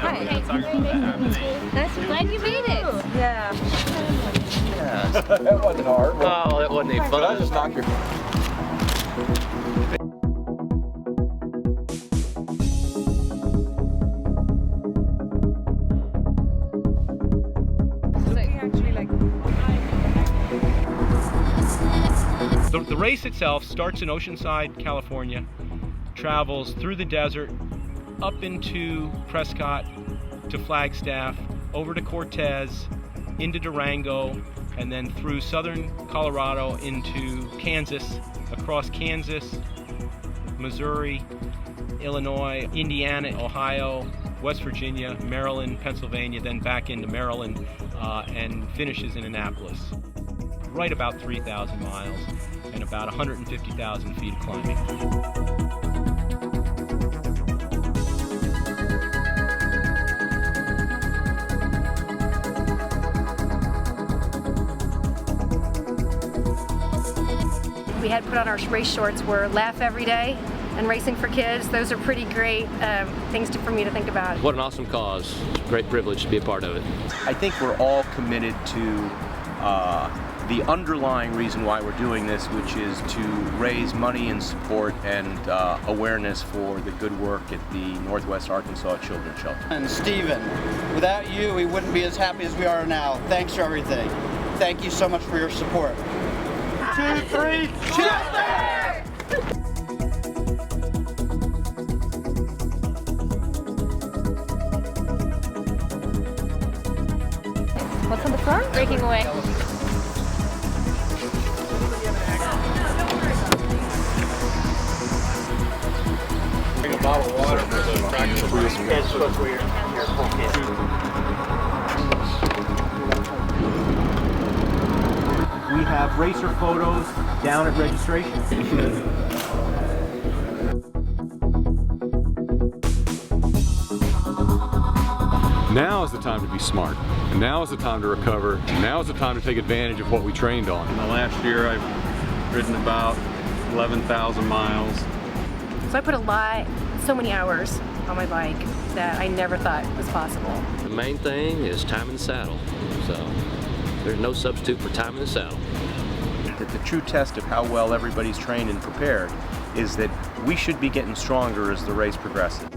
Hi. That's That's glad you made it. Yeah. That wasn't hard. Oh, that wasn't any fun. I just knocked your... The race itself starts in Oceanside, California, travels through the desert, up into Prescott, to Flagstaff, over to Cortez, into Durango, and then through southern Colorado into Kansas, across Kansas, Missouri, Illinois, Indiana, Ohio, West Virginia, Maryland, Pennsylvania, then back into Maryland, and finishes in Annapolis. Right about 3,000 miles and about 150,000 feet of climbing. We had put on our race shorts were Laugh Every Day and Racing for Kids. Those are pretty great things for me to think about. What an awesome cause. It's a great privilege to be a part of it. I think we're all committed to the underlying reason why we're doing this, which is to raise money and support and awareness for the good work at the Northwest Arkansas Children's Shelter. And Stephen, without you, we wouldn't be as happy as we are now. Thanks for everything. Thank you so much for your support. 2, 3, Chester! What's on the front? Breaking away. Bring a bottle of water for the practice. We have racer photos down at registration. Now is the time to be smart. And now is the time to recover. Now is the time to take advantage of what we trained on. In the last year, I've ridden about 11,000 miles. So I put so many hours on my bike that I never thought was possible. The main thing is time in the saddle. So there's no substitute for time in the saddle. That the true test of how well everybody's trained and prepared is that we should be getting stronger as the race progresses.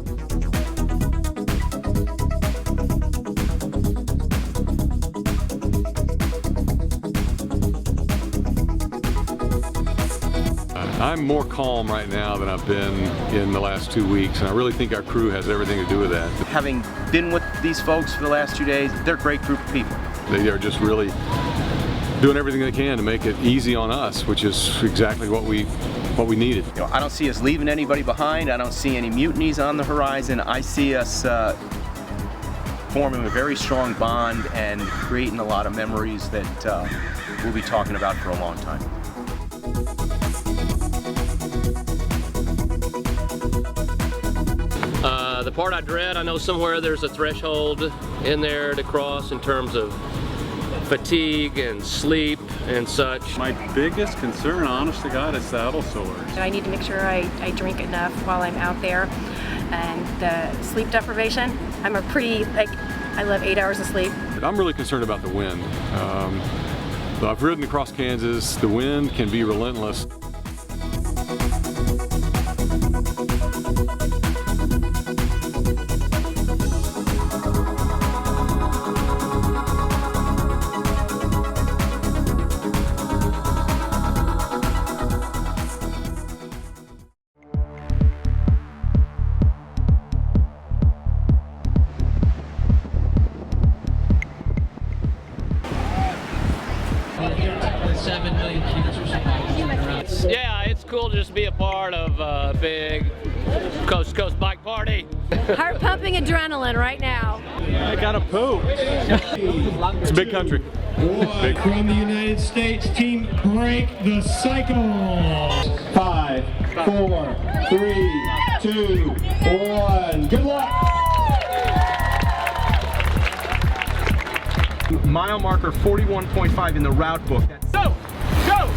I'm more calm right now than I've been in the last 2 weeks, and I really think our crew has everything to do with that. Having been with these folks for the last 2 days, they're a great group of people. They are just really doing everything they can to make it easy on us, which is exactly what we needed. You know, I don't see us leaving anybody behind. I don't see any mutinies on the horizon. I see us forming a very strong bond and creating a lot of memories that we'll be talking about for a long time. The part I dread, I know somewhere there's a threshold in there to cross in terms of fatigue and sleep and such. My biggest concern, honest to God, is saddle sores. I need to make sure I drink enough while I'm out there. And the sleep deprivation, I love 8 hours of sleep. I'm really concerned about the wind. I've ridden across Kansas. The wind can be relentless. Yeah, it's cool to just be a part of a big coast-to-coast bike party. Heart-pumping adrenaline right now. I gotta poop. It's a big country. Big. From the United States, team break the cycle. 5, 4, 3, 2, 1. Good luck. Mile marker 41.5 in the route book. Go! Go!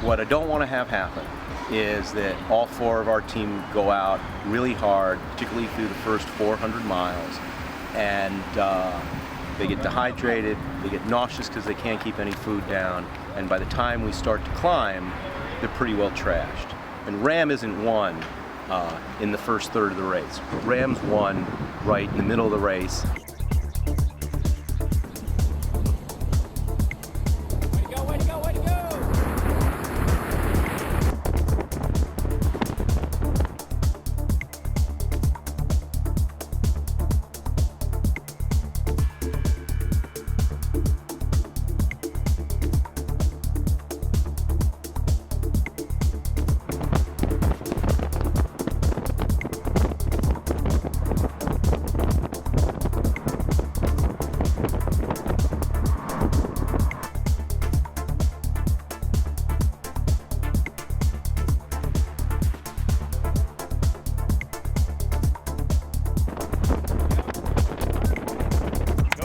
What I don't want to have happen is that all 4 of our team go out really hard, particularly through the first 400 miles, and they get dehydrated, they get nauseous because they can't keep any food down, and by the time we start to climb, they're pretty well trashed. And RAAM isn't won in the first third of the race. RAAM's won right in the middle of the race.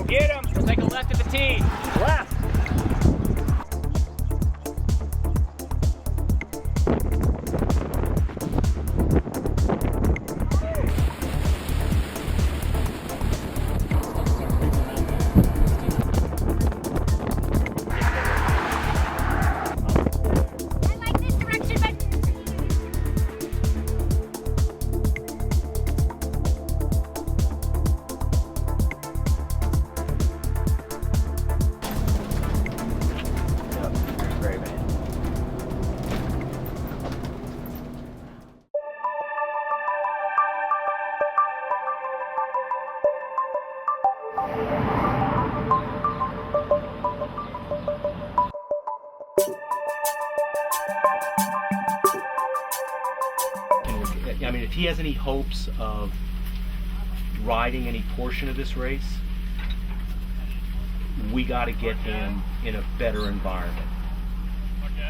Get him! We'll take a left at the tee. Left! I mean, if he has any hopes of riding any portion of this race, we got to get him in a better environment.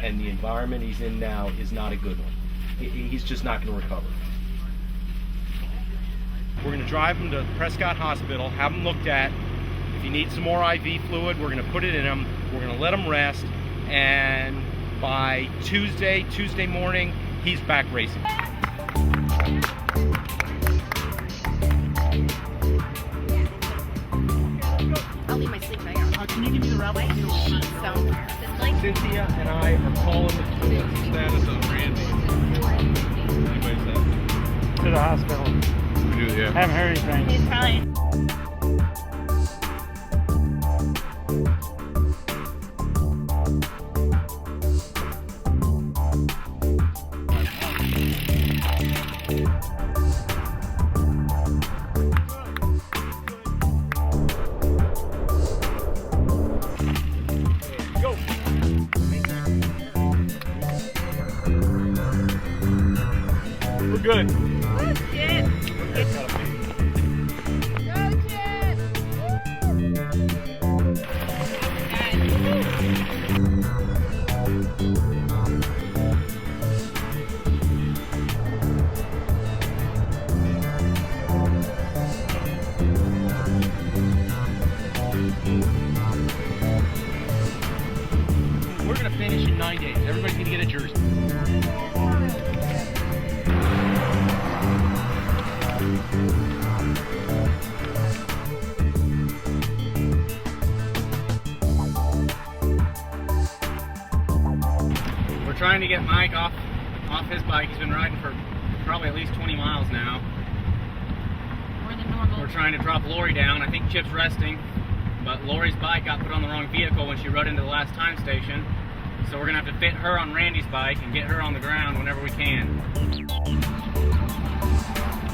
And the environment he's in now is not a good one. He's just not going to recover. We're going to drive him to Prescott Hospital, have him looked at. If he needs some more IV fluid, we're going to put it in him. We're going to let him rest. And by Tuesday morning, he's back racing. I'll leave my sleep bag out. Can you give me the route? Cynthia and I are calling the status of Randy. To the hospital. We do, yeah. Haven't heard anything. He's probably. We're good. Good shit. Go, Chip. We're going to finish in 9 days. Everybody's going to get a jersey. We're trying to get Mike off his bike. He's been riding for probably at least 20 miles now. More than normal. We're trying to drop Lori down. I think Chip's resting, but Lori's bike got put on the wrong vehicle when she rode into the last time station. So we're gonna have to fit her on Randy's bike and get her on the ground whenever we can.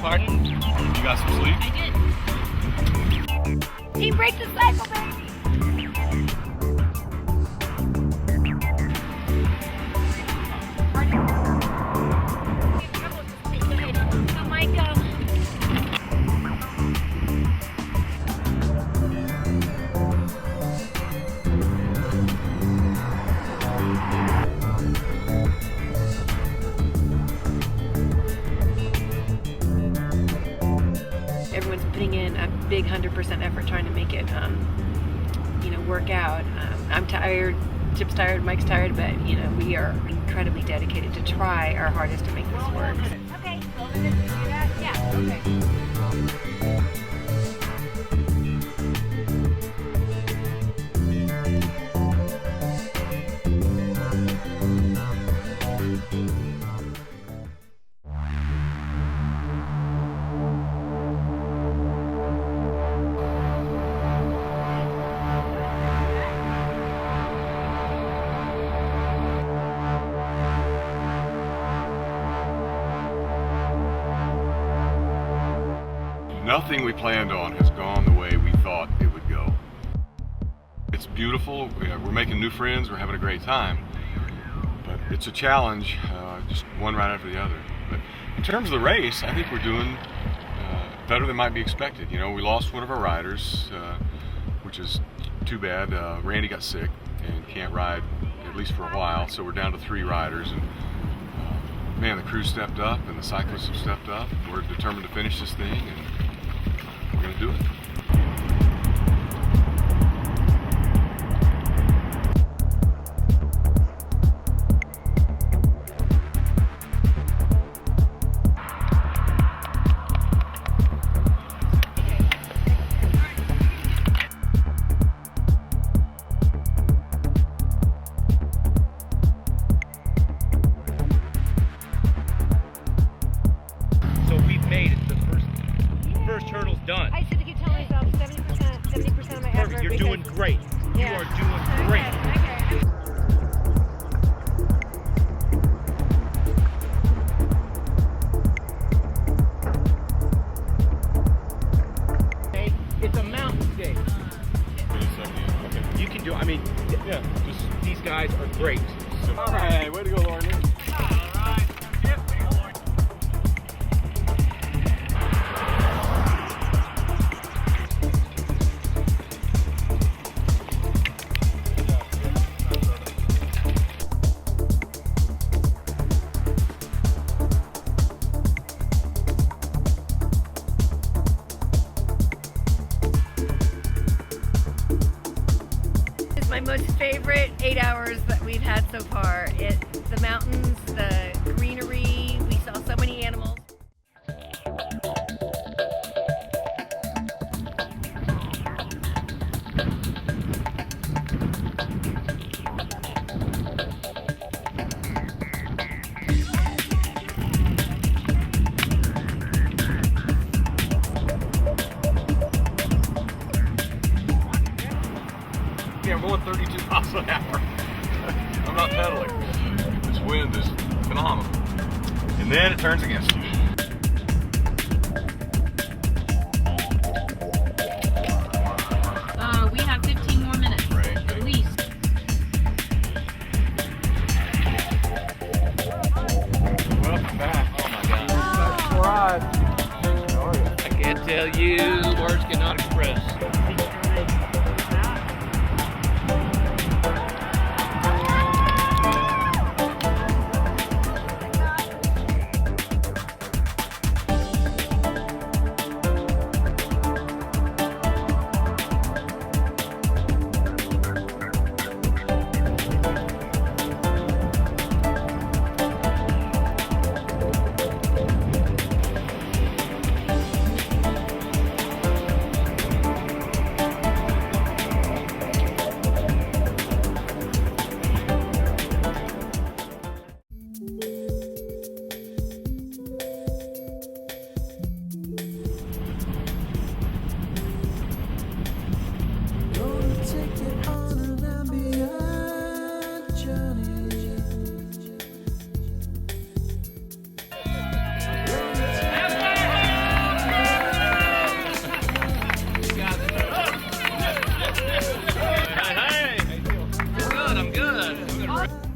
Pardon? You got some sleep? I did. Team break the cycle, baby. Oh my God. Everyone's putting in a big 100% effort trying to make it, work out. I'm tired Chip's tired, Mike's tired, but you know, we are incredibly dedicated to try our hardest to make this work. Okay, well, then do that. Yeah, okay. Nothing we planned on has gone the way we thought it would go. It's beautiful, we're making new friends, we're having a great time, but it's a challenge, just one right after the other. But in terms of the race, I think we're doing better than might be expected. You know, we lost one of our riders, which is too bad. Randy got sick and can't ride at least for a while, so we're down to 3 riders. And man, the crew stepped up and the cyclists have stepped up. We're determined to finish this thing, and we're going to do it. So we've made it. The first hurdle's done. I said to keep telling myself 70% of my effort. Perfect. You're doing great. Yeah. You are doing great. Okay. It's a mountain stage. You can do. I mean, yeah. These guys are great. All right, way to go, Lauren. My most favorite 8 hours that we've had so far. The mountains, the greenery, we saw so many animals. Yeah, I'm going 32 miles an hour. I'm not pedaling. This wind is phenomenal. And then it turns against you. We have 15 more minutes, at least. Welcome back. Oh my God. I can't tell you, words cannot express.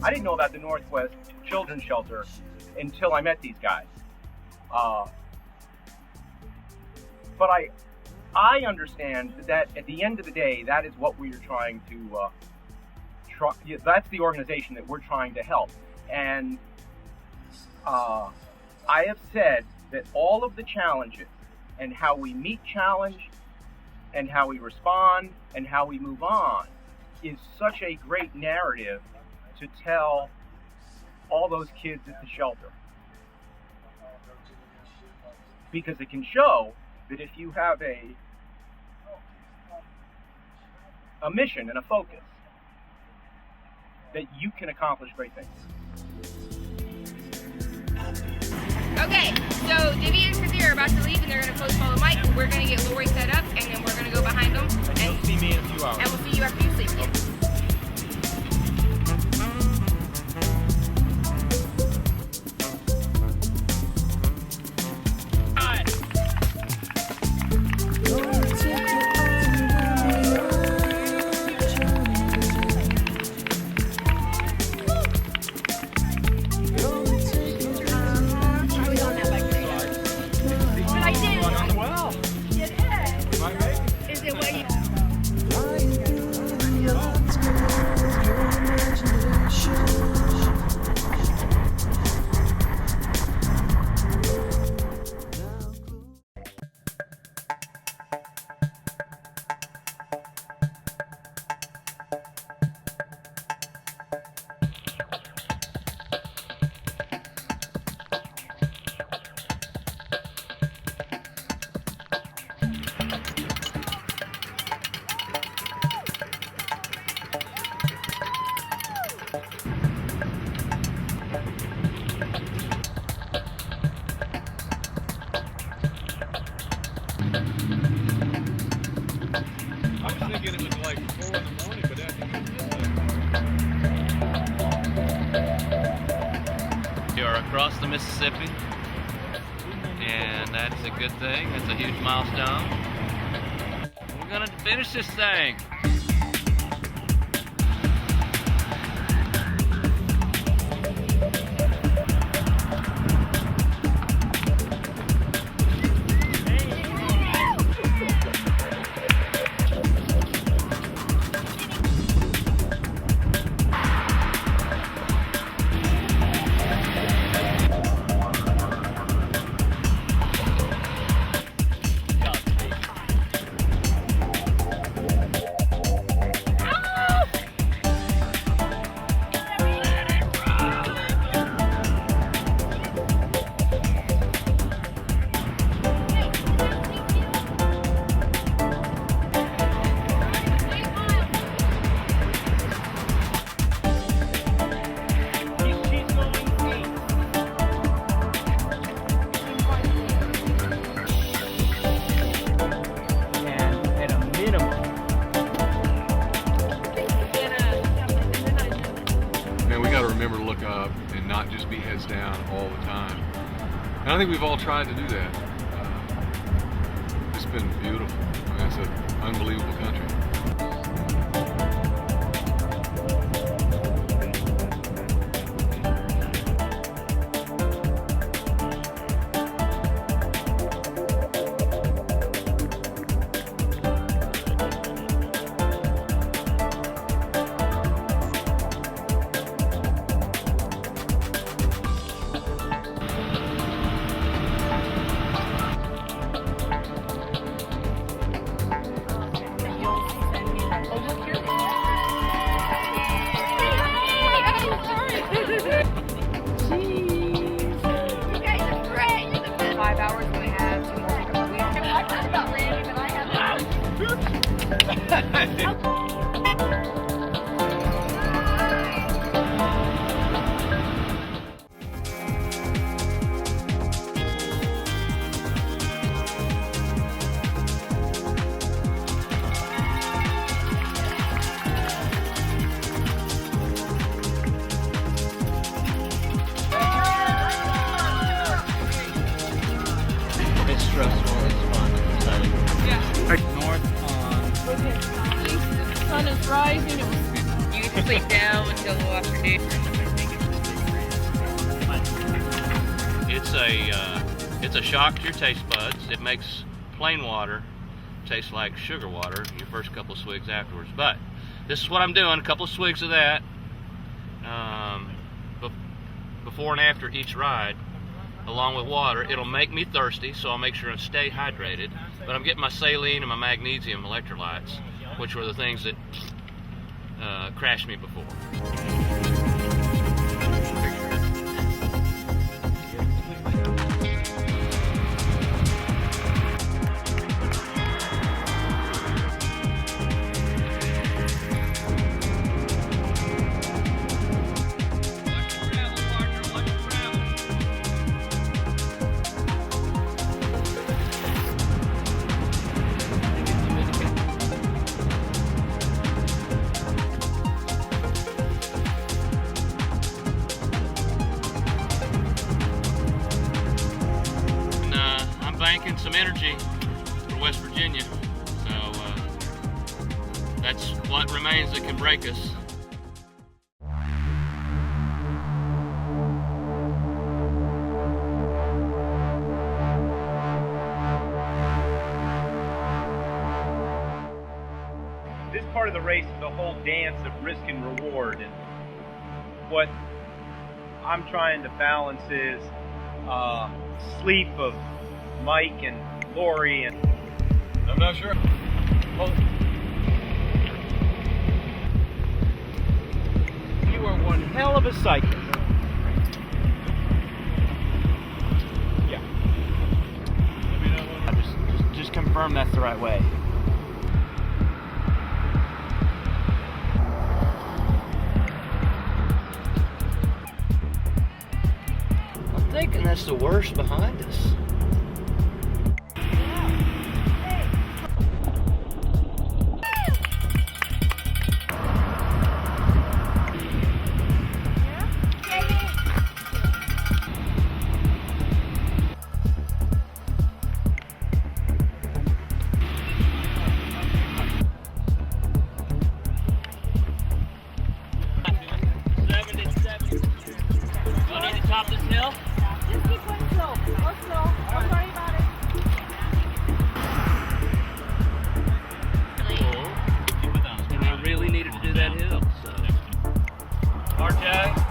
I didn't know about the Northwest Children's Shelter until I met these guys. But I understand that at the end of the day, that is what we are trying to that's the organization that we're trying to help. And I have said that all of the challenges and how we meet challenge and how we respond and how we move on is such a great narrative to tell all those kids at the shelter. Because it can show that if you have a mission and a focus, that you can accomplish great things. Okay, so Divvy and Chrissy are about to leave and they're going to close follow Mike. We're going to get Lori set up and then we're going to go behind them. And you'll see me in a few hours. And we'll see you after you sleep. Across the Mississippi, and that is a good thing. That's a huge milestone. We're gonna finish this thing. Remember to look up and not just be heads down all the time. And I think we've all tried to do that. It's been beautiful. I mean, it's an unbelievable country. It's stressful, it's fun, it's exciting. Yeah. North on. The sun is rising. It was, you can sleep down until the afternoon. It's a shock to your taste buds. It makes plain water taste like sugar water your first couple of swigs afterwards. But this is what I'm doing, a couple of swigs of that before and after each ride, along with water. It'll make me thirsty, so I'll make sure I stay hydrated. But I'm getting my saline and my magnesium electrolytes, which were the things that crashed me before. Banking some energy for West Virginia, so that's what remains that can break us. This part of the race is a whole dance of risk and reward, and what I'm trying to balance is sleep of Mike and Lori, and I'm not sure. Well, you are one hell of a cyclist. Yeah. Just confirm that's the right way. I'm thinking that's the worst behind us. Top this hill? Just keep going slow. Go slow. Don't worry about it. And I really needed to do that hill, so. RJ?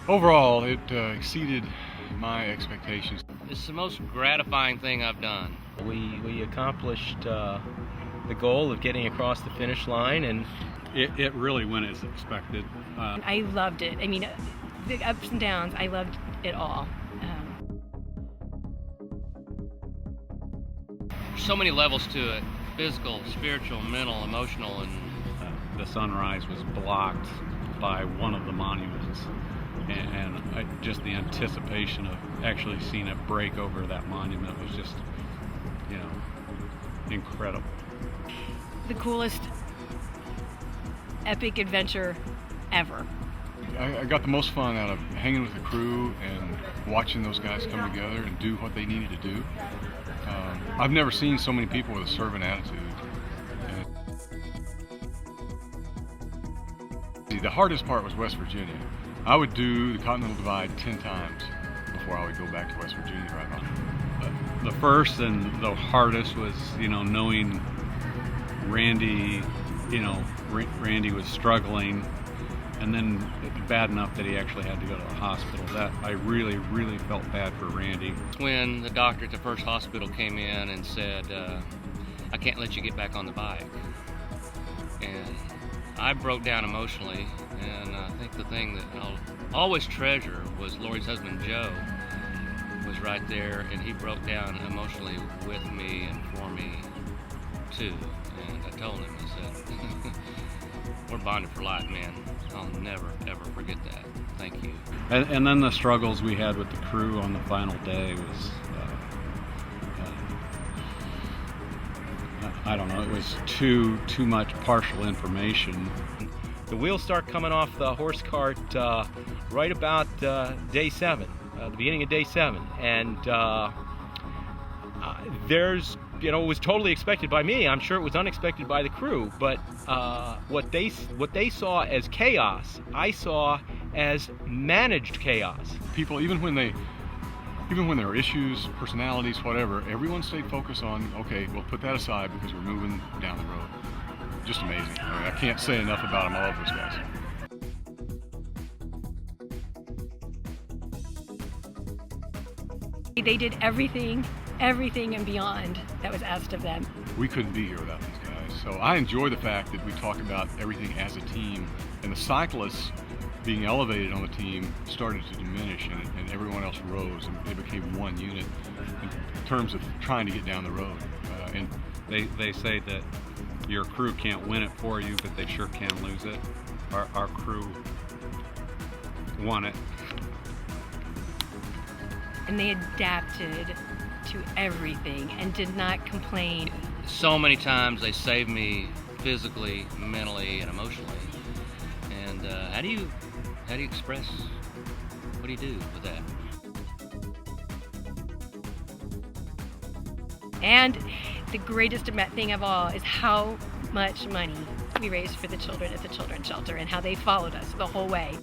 Overall, it exceeded my expectations. It's the most gratifying thing I've done. We accomplished the goal of getting across the finish line, and it really went as expected. I loved it. I mean, the ups and downs, I loved it all. So many levels to it: physical, spiritual, mental, emotional, and the sunrise was blocked by one of the monuments, and just the anticipation of actually seeing it break over that monument was just, you know, incredible. The coolest epic adventure ever. I got the most fun out of hanging with the crew and watching those guys come together and do what they needed to do. I've never seen so many people with a servant attitude. The hardest part was West Virginia. I would do the Continental Divide 10 times before I would go back to West Virginia to ride on. The first and the hardest was, you know, knowing Randy, you know, Randy was struggling, and then bad enough that he actually had to go to the hospital. That I really, really felt bad for Randy. when the doctor at the first hospital came in and said, I can't let you get back on the bike. And I broke down emotionally, and I think the thing that I'll always treasure was Lori's husband, Joe, was right there, and he broke down emotionally with me and for me, too. And I told him, I said, we're bonded for life, man. I'll never, ever forget that. Thank you. And then the struggles we had with the crew on the final day was, I don't know, it was too much partial information. the wheels start coming off the horse cart right about day 7, the beginning of day 7, and there's, you know, it was totally expected by me. I'm sure it was unexpected by the crew, but what they saw as chaos, I saw as managed chaos. People, even when there were issues, personalities, whatever, everyone stayed focused on, okay, we'll put that aside because we're moving down the road. Just amazing. I mean, I can't say enough about them. I love those guys. They did everything and beyond that was asked of them. We couldn't be here without these guys. So I enjoy the fact that we talk about everything as a team, and the cyclists being elevated on the team started to diminish, and everyone else rose, and they became one unit in terms of trying to get down the road. And they say that your crew can't win it for you, but they sure can lose it. Our crew won it. And they adapted to everything and did not complain. So many times they saved me physically, mentally, and emotionally. And how do you express, what do you do with that? And the greatest thing of all is how much money we raised for the children at the children's shelter and how they followed us the whole way.